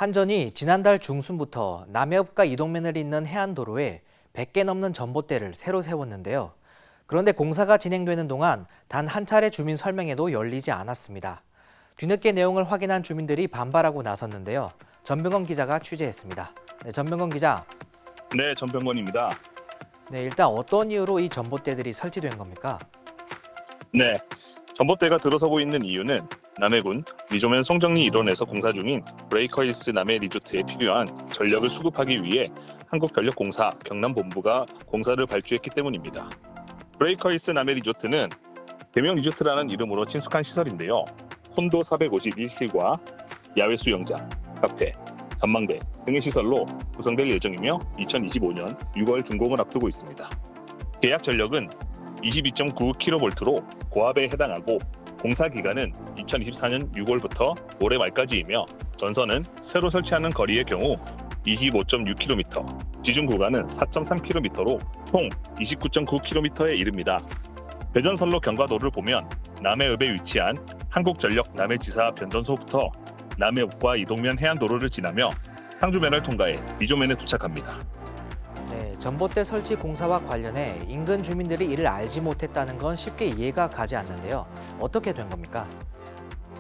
한전이 지난달 중순부터 남해읍과 이동면을 잇는 해안도로에 100개 넘는 전봇대를 새로 세웠는데요. 그런데 공사가 진행되는 동안 단 한 차례 주민 설명회도 열리지 않았습니다. 뒤늦게 내용을 확인한 주민들이 반발하고 나섰는데요. 전병건 기자가 취재했습니다. 네, 전병건 기자. 네, 전병건입니다. 네, 일단 어떤 이유로 이 전봇대들이 설치된 겁니까? 네, 전봇대가 들어서고 있는 이유는 남해군 리조면 송정리 일원에서 공사 중인 브레이커힐스 남해 리조트에 필요한 전력을 수급하기 위해 한국전력공사 경남본부가 공사를 발주했기 때문입니다. 브레이커힐스 남해 리조트는 대명 리조트라는 이름으로 친숙한 시설인데요. 혼도 451실과 야외 수영장, 카페, 전망대 등의 시설로 구성될 예정이며 2025년 6월 준공을 앞두고 있습니다. 계약 전력은 22.9kV로 고압에 해당하고 공사 기간은 2024년 6월부터 올해 말까지이며 전선은 새로 설치하는 거리의 경우 25.6km, 지중 구간은 4.3km로 총 29.9km에 이릅니다. 배전선로 경과도를 보면 남해읍에 위치한 한국전력 남해지사 변전소부터 남해읍과 이동면 해안도로를 지나며 상주면을 통과해 리조면에 도착합니다. 네, 전봇대 설치 공사와 관련해 인근 주민들이 이를 알지 못했다는 건 쉽게 이해가 가지 않는데요. 어떻게 된 겁니까?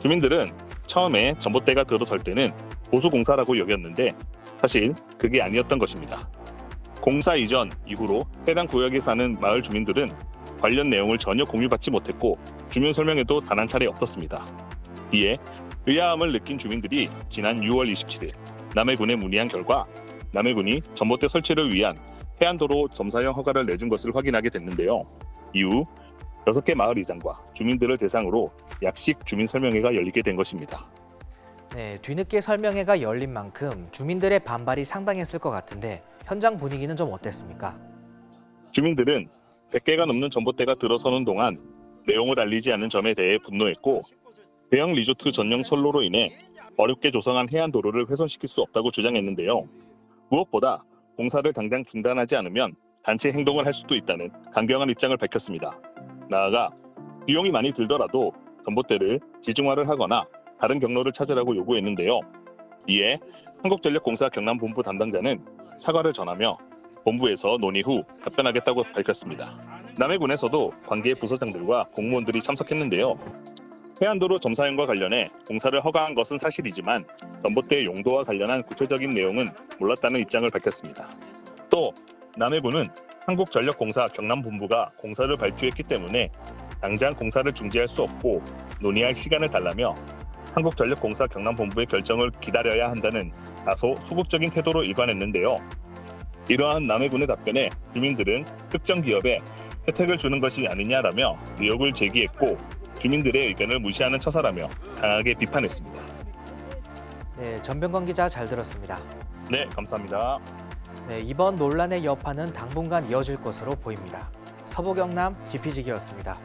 주민들은 처음에 전봇대가 들어설 때는 보수공사라고 여겼는데 사실 그게 아니었던 것입니다. 공사 이전 이후로 해당 구역에 사는 마을 주민들은 관련 내용을 전혀 공유받지 못했고 주민 설명회도 단 한 차례 없었습니다. 이에 의아함을 느낀 주민들이 지난 6월 27일 남해군에 문의한 결과 남해군이 전봇대 설치를 위한 해안도로 점사형 허가를 내준 것을 확인하게 됐는데요. 이후 6개 마을 이장과 주민들을 대상으로 약식 주민 설명회가 열리게 된 것입니다. 네, 뒤늦게 설명회가 열린 만큼 주민들의 반발이 상당했을 것 같은데 현장 분위기는 좀 어땠습니까? 주민들은 100개가 넘는 전봇대가 들어서는 동안 내용을 알리지 않은 점에 대해 분노했고 대형 리조트 전용 선로로 인해 어렵게 조성한 해안도로를 훼손시킬 수 없다고 주장했는데요. 무엇보다 공사를 당장 중단하지 않으면 단체 행동을 할 수도 있다는 강경한 입장을 밝혔습니다. 나아가 비용이 많이 들더라도 전봇대를 지중화를 하거나 다른 경로를 찾으라고 요구했는데요. 이에 한국전력공사 경남본부 담당자는 사과를 전하며 본부에서 논의 후 답변하겠다고 밝혔습니다. 남해군에서도 관계 부서장들과 공무원들이 참석했는데요. 해안도로 점사형과 관련해 공사를 허가한 것은 사실이지만 전봇대의 용도와 관련한 구체적인 내용은 몰랐다는 입장을 밝혔습니다. 또 남해군은 한국전력공사 경남본부가 공사를 발주했기 때문에 당장 공사를 중지할 수 없고 논의할 시간을 달라며 한국전력공사 경남본부의 결정을 기다려야 한다는 다소 소극적인 태도로 일관했는데요. 이러한 남해군의 답변에 주민들은 특정 기업에 혜택을 주는 것이 아니냐라며 의혹을 제기했고 주민들의 의견을 무시하는 처사라며 강하게 비판했습니다. 네, 전병건 기자 잘 들었습니다. 네, 감사합니다. 네, 이번 논란의 여파는 당분간 이어질 것으로 보입니다. 서부경남 GPG기였습니다.